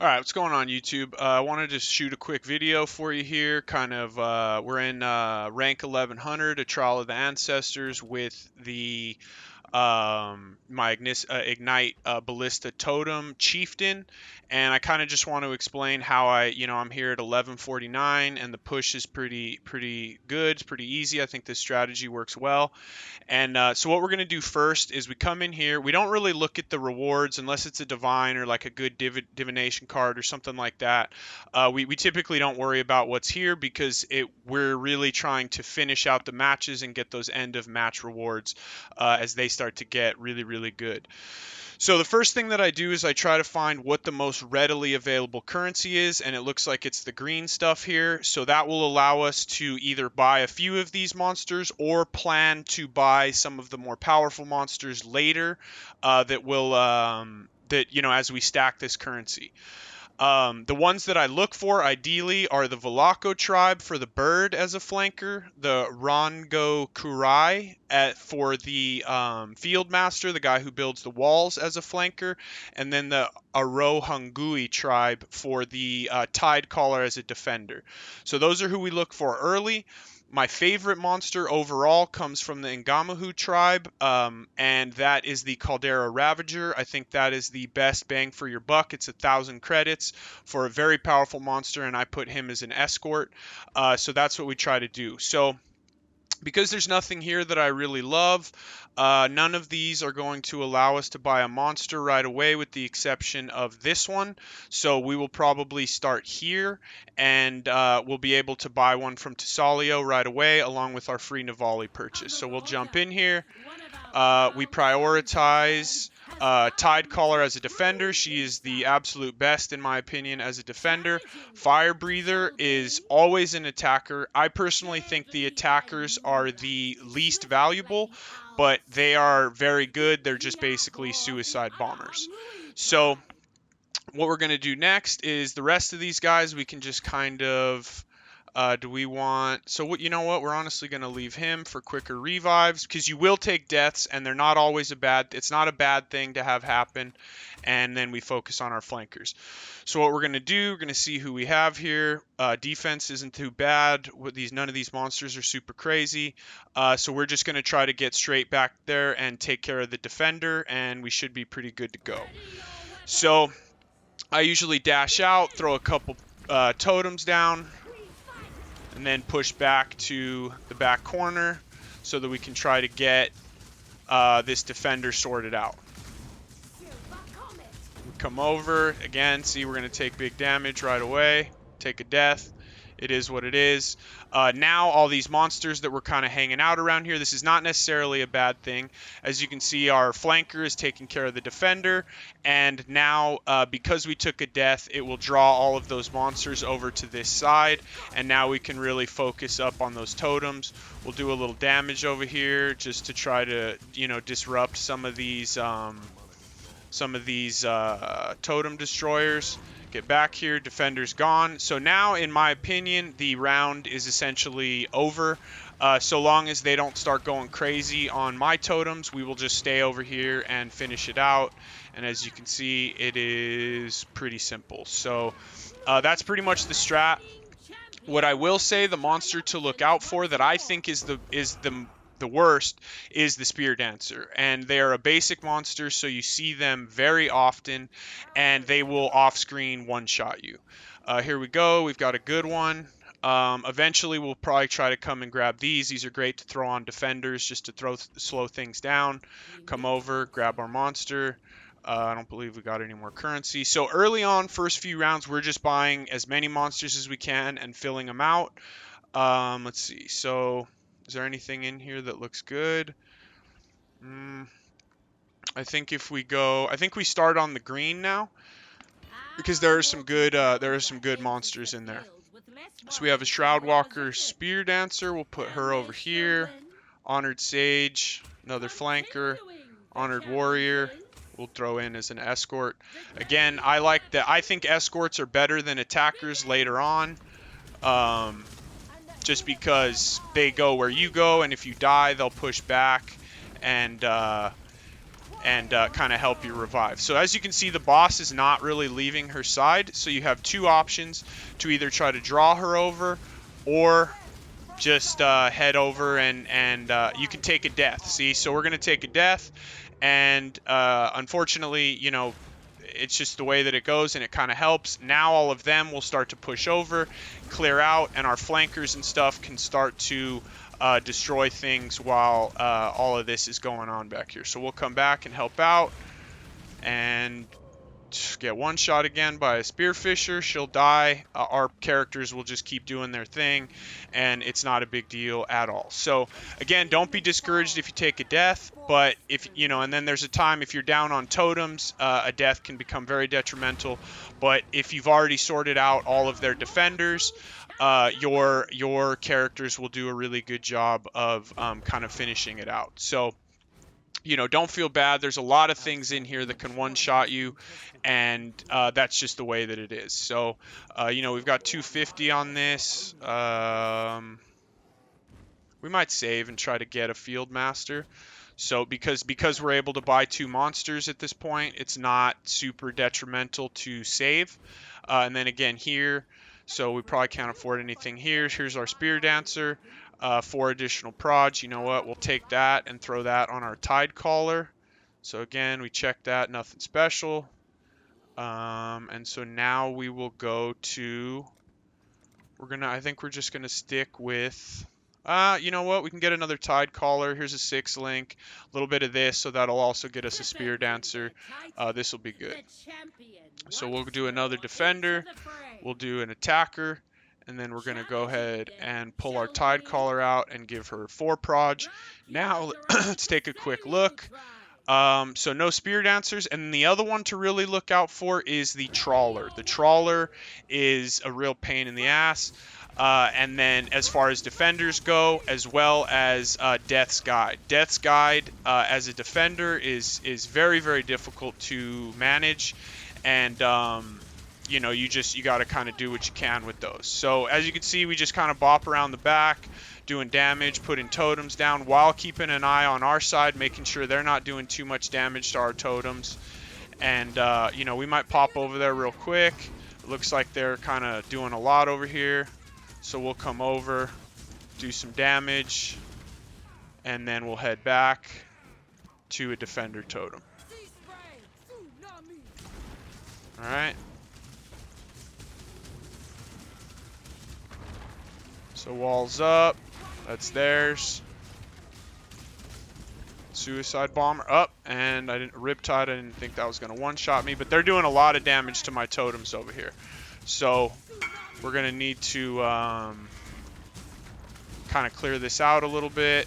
All right, what's going on YouTube? I wanted to shoot a quick video for you here. We're in rank 1100, a Trial of the Ancestors with the Ignite Ballista Totem Chieftan, and I kind of just want to explain how I'm here at 1149, and the push is pretty good. It's pretty easy. I think this strategy works well. And so what we're going to do first is we come in here. We don't really look at the rewards unless it's a divine or like a good divination card or something like that. We typically don't worry about what's here because we're really trying to finish out the matches and get those end of match rewards as they start to get really good. So the first thing that I do is I try to find what the most readily available currency is, and it looks like it's the green stuff here. So that will allow us to either buy a few of these monsters or plan to buy some of the more powerful monsters later as we stack this currency. The ones that I look for ideally are the Velako tribe for the bird as a flanker, the Rongo Kurai for the field master, the guy who builds the walls as a flanker, and then the Arohangui tribe for the tide caller as a defender. So those are who we look for early. My favorite monster overall comes from the Ngamahu tribe, and that is the Caldera Ravager. I think that is the best bang for your buck. It's 1,000 credits for a very powerful monster, and I put him as an escort. So that's what we try to do. So because there's nothing here that I really love, none of these are going to allow us to buy a monster right away with the exception of this one. So we will probably start here, and we'll be able to buy one from Tesalio right away along with our free Navali purchase. So we'll jump in here. We prioritize Tide Caller as a defender. She is the absolute best in my opinion as a defender. Fire Breather is always an attacker. I personally think the attackers are the least valuable, but they are very good. They're just basically suicide bombers. So what we're going to do next is the rest of these guys we can just kind of you know what, we're honestly going to leave him for quicker revives because you will take deaths and they're not always it's not a bad thing to have happen, and then we focus on our flankers. So what we're going to do, we're going to see who we have here. Defense isn't too bad. None of these monsters are super crazy, so we're just going to try to get straight back there and take care of the defender, and we should be pretty good to go. So I usually dash out, throw a couple totems down, and then push back to the back corner so that we can try to get this defender sorted out. We come over, again, see we're going to take big damage right away, take a death. It is what it is. Now all these monsters that were kind of hanging out around here, this is not necessarily a bad thing. As you can see, our flanker is taking care of the defender, and now because we took a death, it will draw all of those monsters over to this side, and now we can really focus up on those totems. We'll do a little damage over here just to try to, disrupt some of these totem destroyers. Get back here, defender's gone. So now, in my opinion, the round is essentially over. So long as they don't start going crazy on my totems, we will just stay over here and finish it out. And as you can see, it is pretty simple. So that's pretty much the strat. What I will say, the monster to look out for that I think is the worst is the Spear Dancer, and they are a basic monster, so you see them very often, and they will off-screen one-shot you. Here we go. We've got a good one. Eventually, we'll probably try to come and grab these. These are great to throw on defenders just to slow things down. Come over, grab our monster. I don't believe we got any more currency. So early on, first few rounds, we're just buying as many monsters as we can and filling them out. Let's see. So is there anything in here that looks good? I think if we go, I think we start on the green now because there are some good monsters in there. So we have a Shroudwalker Spear Dancer. We'll put her over here. Honored Sage, another flanker. Honored Warrior, we'll throw in as an escort. Again, I think escorts are better than attackers later on. Just because they go where you go, and if you die, they'll push back, and and kind of help you revive. So as you can see, the boss is not really leaving her side, so you have two options to either try to draw her over or just head over and you can take a death. See, so we're going to take a death, and unfortunately, you know, it's just the way that it goes, and it kind of helps. Now all of them will start to push over, clear out, and our flankers and stuff can start to destroy things while all of this is going on back here. So we'll come back and help out and get one shot again by a spearfisher. She'll die. Our characters will just keep doing their thing, and it's not a big deal at all. So again, don't be discouraged if you take a death, but if you know, and then there's a time if you're down on totems, a death can become very detrimental. But if you've already sorted out all of their defenders, your characters will do a really good job of kind of finishing it out. So, you know, don't feel bad. There's a lot of things in here that can one-shot you, and that's just the way that it is. So, you know, we've got 250 on this. We might save and try to get a field master. So because we're able to buy 2 monsters at this point, it's not super detrimental to save. And then again here, so we probably can't afford anything here. Here's our spear dancer. 4 additional prods. You know what? We'll take that and throw that on our tide caller. So again, we check that, nothing special. And so now we will go to, I think we're just gonna stick with, you know what? We can get another tide caller. Here's a 6 link, a little bit of this, so that'll also get us a spear dancer. This will be good. So we'll do another defender. We'll do an attacker. And then we're going to go ahead and pull our tide caller out and give her 4 proj. Now let's take a quick look. So no spear dancers, and the other one to really look out for is the trawler. The trawler is a real pain in the ass. And then as far as defenders go, as well as Death's Guide. Death's Guide as a defender is very, very difficult to manage, and you know, you got to kind of do what you can with those. So as you can see, we just kind of bop around the back, doing damage, putting totems down while keeping an eye on our side, making sure they're not doing too much damage to our totems. And, you know, we might pop over there real quick. It looks like they're kind of doing a lot over here. So we'll come over, do some damage, and then we'll head back to a defender totem. All right. So walls up, that's theirs. Suicide bomber up, and Riptide, I didn't think that was gonna one-shot me, but they're doing a lot of damage to my totems over here. So we're gonna need to kind of clear this out a little bit.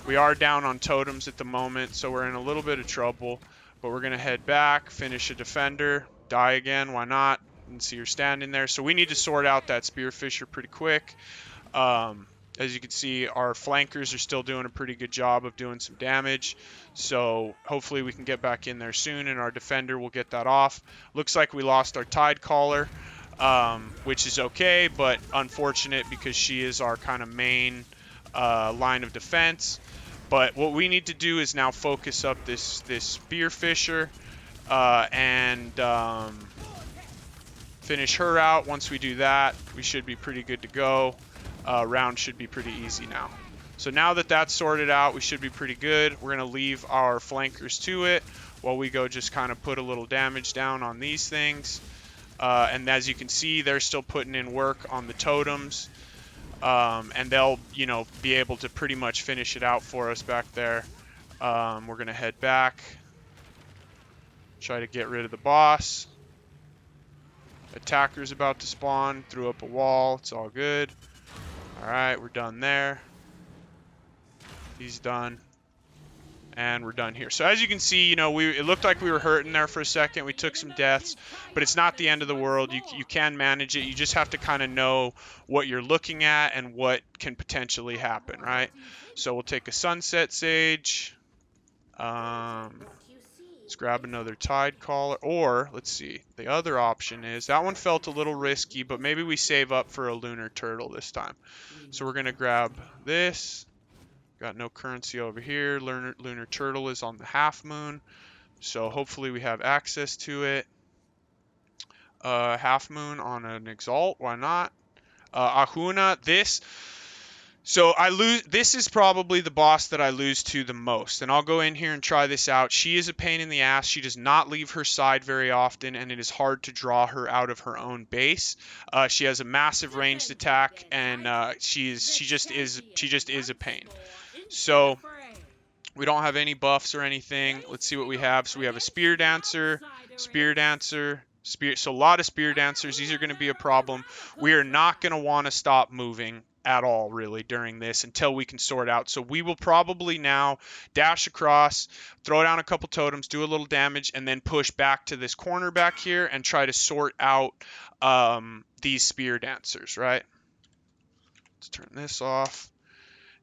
We are down on totems at the moment, so we're in a little bit of trouble, but we're gonna head back, finish a defender, die again, why not? And see her standing there. So we need to sort out that spearfisher pretty quick. As you can see, our flankers are still doing a pretty good job of doing some damage. So hopefully we can get back in there soon, and our defender will get that off. Looks like we lost our tide caller, which is okay, but unfortunate because she is our kind of main line of defense. But what we need to do is now focus up this spearfisher and finish her out. Once we do that, we should be pretty good to go. Round should be pretty easy now. So now that that's sorted out, we should be pretty good. We're going to leave our flankers to it while we go just kind of put a little damage down on these things. And as you can see, they're still putting in work on the totems. And they'll, you know, be able to pretty much finish it out for us back there. We're going to head back. Try to get rid of the boss. Attacker's about to spawn, threw up a wall, it's all good. Alright, we're done there. He's done. And we're done here. So as you can see, you know, it looked like we were hurting there for a second. We took some deaths, but it's not the end of the world. You can manage it. You just have to kind of know what you're looking at and what can potentially happen, right? So we'll take a Sunset Sage. Let's grab another tide caller, or let's see, the other option is, that one felt a little risky, but maybe we save up for a lunar turtle this time. So we're going to grab this, Got no currency over here. Lunar turtle is on the half moon, so hopefully we have access to it. Half moon on an exalt, why not? Ahuna, this. So I lose. This is probably the boss that I lose to the most, and I'll go in here and try this out. She is a pain in the ass. She does not leave her side very often, and it is hard to draw her out of her own base. She has a massive ranged attack, and she just is a pain. So we don't have any buffs or anything. Let's see what we have. So we have a spear dancer, so a lot of spear dancers. These are going to be a problem. We are not going to want to stop moving at all really during this until we can sort out. So we will probably now dash across, throw down a couple totems, do a little damage, and then push back to this corner back here and try to sort out these spear dancers, right? Let's turn this off.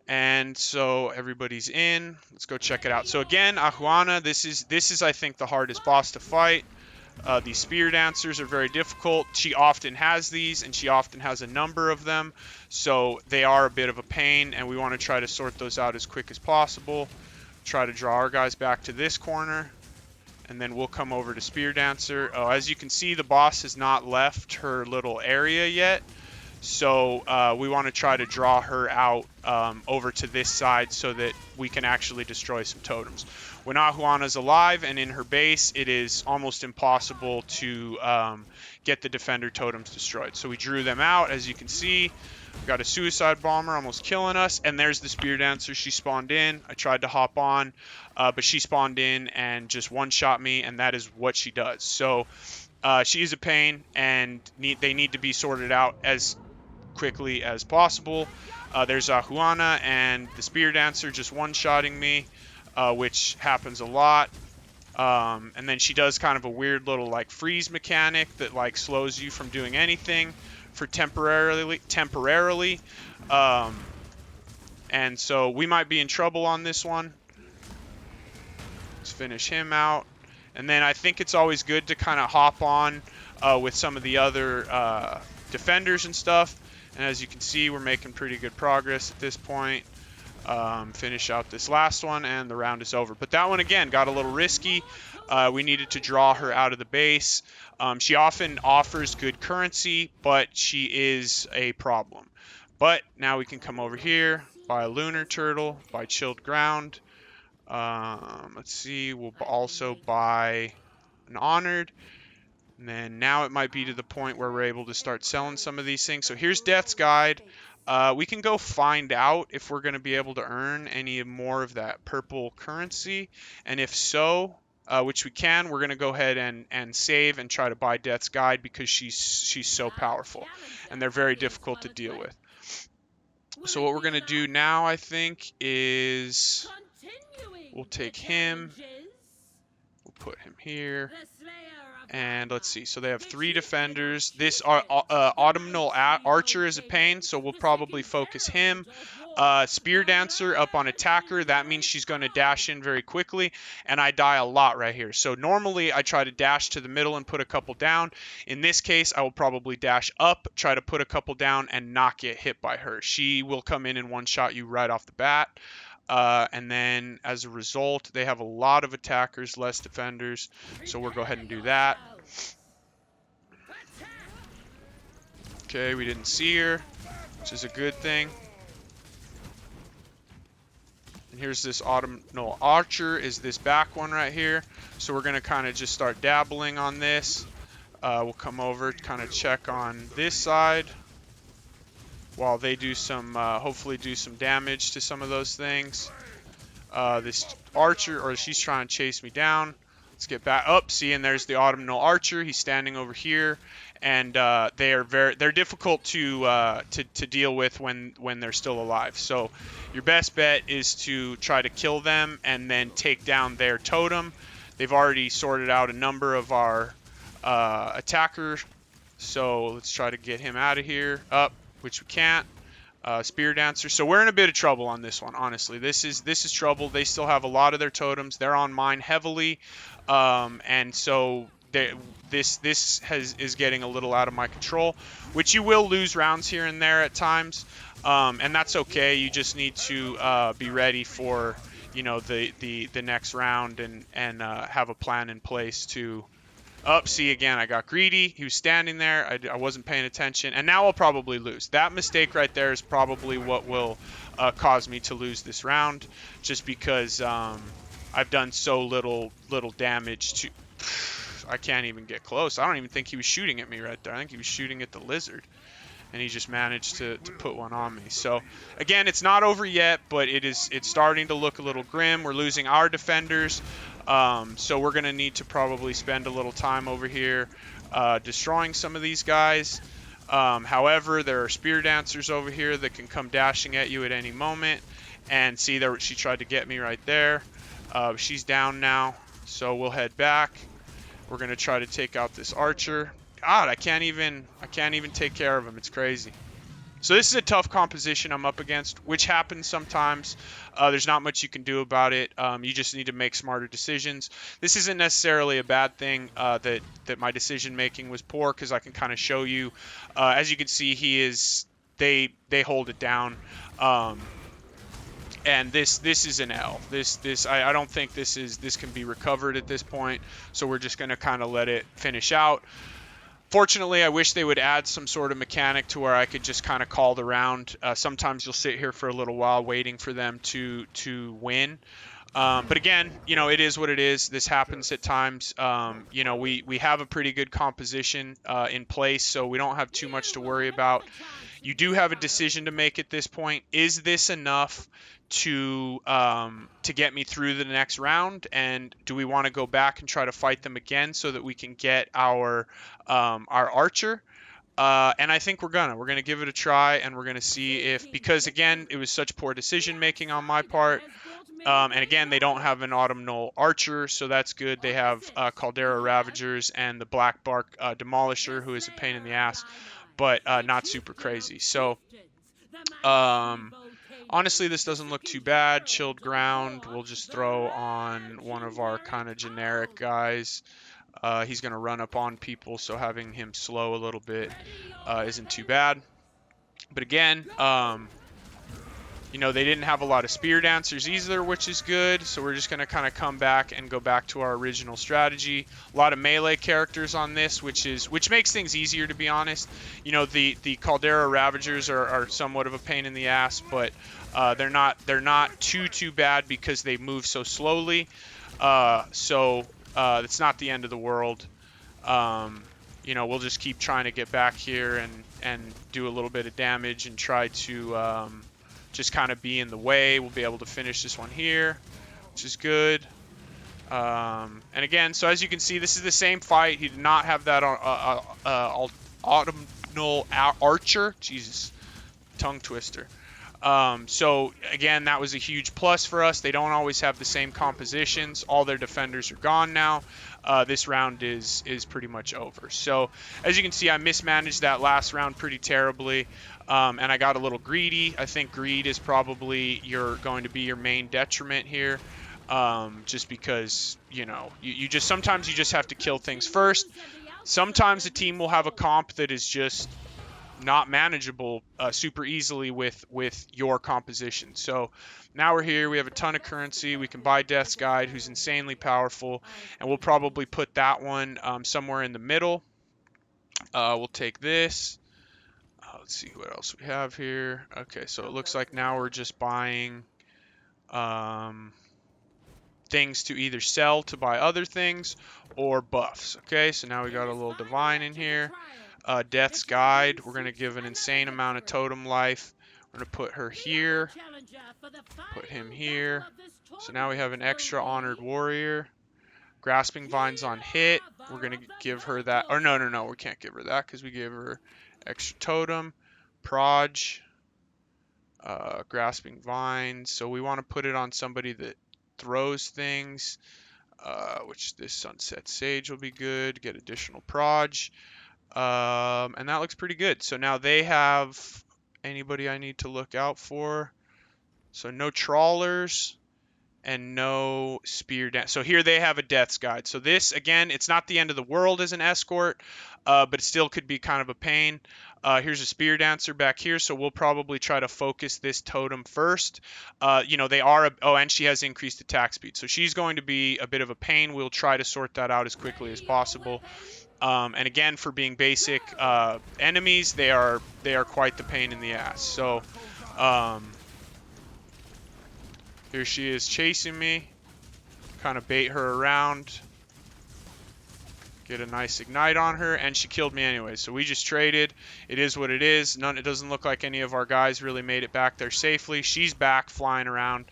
And so everybody's in. Let's go check it out. So again, Ahuana, this is I think the hardest boss to fight. These spear dancers are very difficult. She often has these, and she often has a number of them, so they are a bit of a pain, and we want to try to sort those out as quick as possible. Try to draw our guys back to this corner, and then we'll come over to spear dancer. Oh, as you can see, the boss has not left her little area yet, so we want to try to draw her out over to this side so that we can actually destroy some totems. When Ahuana's alive and in her base, it is almost impossible to get the defender totems destroyed. So we drew them out, as you can see. We got a suicide bomber almost killing us, and there's the spear dancer. She spawned in. I tried to hop on, but she spawned in and just one-shot me, and that is what she does. So she is a pain, and they need to be sorted out as quickly as possible. There's Ahuana and the spear dancer just one-shotting me, which happens a lot. And then she does kind of a weird little like freeze mechanic that like slows you from doing anything for temporarily. And so we might be in trouble on this one. Let's finish him out. And then I think it's always good to kind of hop on with some of the other defenders and stuff. And as you can see, we're making pretty good progress at this point. Finish out this last one, and the round is over. But that one, again, got a little risky. We needed to draw her out of the base. She often offers good currency, but she is a problem. But now we can come over here, buy a lunar turtle, buy chilled ground. Let's see, we'll also buy an honored. And then now it might be to the point where we're able to start selling some of these things. So here's Death's Guide. We can go find out if we're going to be able to earn any more of that purple currency. And if so, which we can, we're going to go ahead and save and try to buy Death's Guide because she's so powerful. And they're very difficult to deal with. So what we're going to do now, I think, is we'll take him. We'll put him here. And let's see, so they have 3 defenders. This autumnal archer is a pain, so we'll probably focus him. Spear dancer up on attacker, that means she's going to dash in very quickly, and I die a lot right here. So normally I try to dash to the middle and put a couple down. In this case, I will probably dash up, try to put a couple down, and not get hit by her. She will come in and one-shot you right off the bat. And then as a result, they have a lot of attackers, less defenders. So we'll go ahead and do that. Okay, we didn't see her, which is a good thing. And here's this autumnal archer, is this back one right here. So we're going to kind of just start dabbling on this. We'll come over, kind of check on this side, while they do some, hopefully do some damage to some of those things. This archer, or she's trying to chase me down. Let's get back up. See, and there's the autumnal archer. He's standing over here, and they're difficult to deal with when they're still alive. So your best bet is to try to kill them and then take down their totem. They've already sorted out a number of our attackers, so let's try to get him out of here. Up. Which we can't. Spear dancer. So we're in a bit of trouble on this one, honestly. This is trouble. They still have a lot of their totems. They're on mine heavily. And so this is getting a little out of my control, which you will lose rounds here and there at times, and that's okay. You just need to be ready for the next round and have a plan in place to. See again, I got greedy. He was standing there. I wasn't paying attention, and now I'll probably lose. That mistake right there is probably what will cause me to lose this round, just because I've done so little damage to. I can't even get close. I don't even think he was shooting at me right there. I think he was shooting at the lizard, and he just managed to put one on me. So again, it's not over yet, but it's starting to look a little grim. We're losing our defenders. So we're going to need to probably spend a little time over here destroying some of these guys. However, there are spear dancers over here that can come dashing at you at any moment. And see, there she tried to get me right there. She's down now, so we'll head back. We're going to try to take out this archer. God, I can't even take care of him. It's crazy. So this is a tough composition I'm up against, which happens sometimes. There's not much you can do about it. You just need to make smarter decisions. This isn't necessarily a bad thing that my decision making was poor, because I can kind of show you. As you can see, they hold it down. And this is an L. I don't think this can be recovered at this point. So we're just going to kind of let it finish out. Fortunately, I wish they would add some sort of mechanic to where I could just kind of call the round. Sometimes you'll sit here for a little while waiting for them to win. But again, it is what it is. This happens at times. We have a pretty good composition in place, so we don't have too much to worry about. You do have a decision to make at this point. Is this enough to get me through the next round, and do we want to go back and try to fight them again so that we can get our archer? And I think we're gonna give it a try, and we're gonna see if, because again, it was such poor decision making on my part. And again, they don't have an autumnal archer, so that's good. They have Caldera Ravagers and the Black Bark Demolisher, who is a pain in the ass, but not super crazy. So honestly, this doesn't look too bad. Chilled ground, we'll just throw on one of our kind of generic guys. He's going to run up on people, so having him slow a little bit isn't too bad. But again, they didn't have a lot of spear dancers either, which is good. So we're just going to kind of come back and go back to our original strategy. A lot of melee characters on this, which makes things easier, to be honest. The Caldera Ravagers are somewhat of a pain in the ass, but they're not too bad because they move so slowly. So it's not the end of the world. We'll just keep trying to get back here and do a little bit of damage and try to just kind of be in the way. We'll be able to finish this one here, which is good. And again, so as you can see, this is the same fight. He did not have that autumnal archer. Jesus, tongue twister. So again, that was a huge plus for us. They don't always have the same compositions. All their defenders are gone now. This round is pretty much over. So as you can see, I mismanaged that last round pretty terribly, and I got a little greedy. I think greed is probably going to be your main detriment here, just because sometimes you just have to kill things first. Sometimes a team will have a comp that is just not manageable super easily with your composition. So now we're here. We have a ton of currency. We can buy Death's Guide, who's insanely powerful, and we'll probably put that one somewhere in the middle. We'll take this. Let's see what else we have here. Okay, so it looks like now we're just buying things to either sell to buy other things or buffs. Okay, so now we got a little divine in here. Death's Guide, we're going to give an insane amount of totem life. We're going to put her here, put him here. So now we have an extra honored warrior. Grasping Vines on hit, we're going to give her that. Or no, we can't give her that because we gave her extra totem. Proj, Grasping Vines. So we want to put it on somebody that throws things, which this Sunset Sage will be good. Get additional Proj. And that looks pretty good. So now they have anybody I need to look out for. So no trawlers and no spear down. So here they have a death's guide. So this, again, it's not the end of the world as an escort, but it still could be kind of a pain. Here's a spear dancer back here, so we'll probably try to focus this totem first. They are, oh, and she has increased attack speed, so she's going to be a bit of a pain. We'll try to sort that out as quickly as possible. And again, for being basic enemies, they are quite the pain in the ass. So here she is chasing me, kind of bait her around, get a nice ignite on her, and she killed me anyway. So we just traded. It is what it is. It doesn't look like any of our guys really made it back there safely. She's back flying around.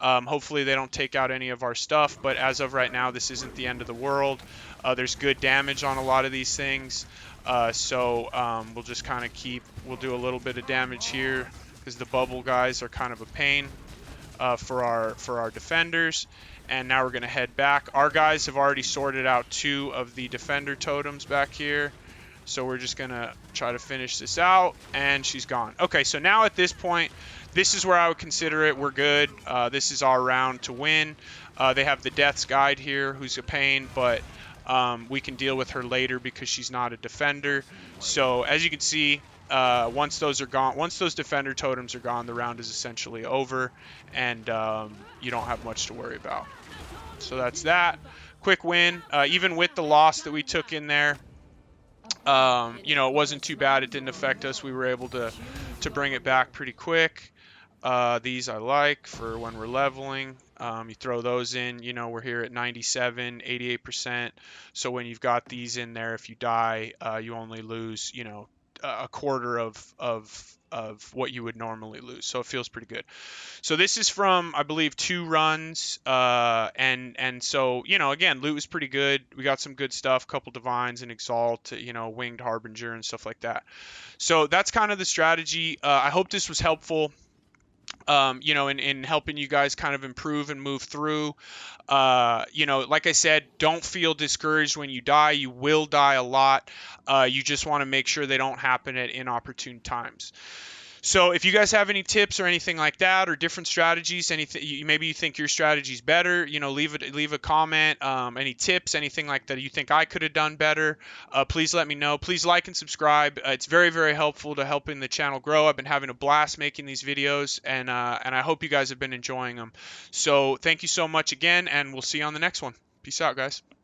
Hopefully they don't take out any of our stuff, but as of right now, this isn't the end of the world. There's good damage on a lot of these things, so we'll just kind of we'll do a little bit of damage here because the bubble guys are kind of a pain for our defenders. And now we're going to head back. Our guys have already sorted out 2 of the defender totems back here. So we're just going to try to finish this out. And she's gone. Okay, so now at this point, this is where I would consider it. We're good. This is our round to win. They have the Death's Guide here, who's a pain. But we can deal with her later because she's not a defender. So as you can see, once those are gone, once those defender totems are gone, the round is essentially over. And you don't have much to worry about. So that's that. Quick win. Even with the loss that we took in there, it wasn't too bad. It didn't affect us. We were able to bring it back pretty quick. These I like for when we're leveling. You throw those in. We're here at 97, 88%. So when you've got these in there, if you die, you only lose, a quarter of what you would normally lose. So it feels pretty good. So this is from, I believe, 2 runs. And so, again, loot was pretty good. We got some good stuff, couple divines and exalt, winged harbinger and stuff like that. So that's kind of the strategy. I hope this was helpful. In helping you guys kind of improve and move through. Like I said, don't feel discouraged when you die. You will die a lot. You just want to make sure they don't happen at inopportune times. So if you guys have any tips or anything like that, or different strategies, anything maybe you think your strategy's better, leave a comment. Any tips, anything like that you think I could have done better, please let me know. Please like and subscribe. It's very, very helpful to helping the channel grow. I've been having a blast making these videos, and I hope you guys have been enjoying them. So thank you so much again, and we'll see you on the next one. Peace out, guys.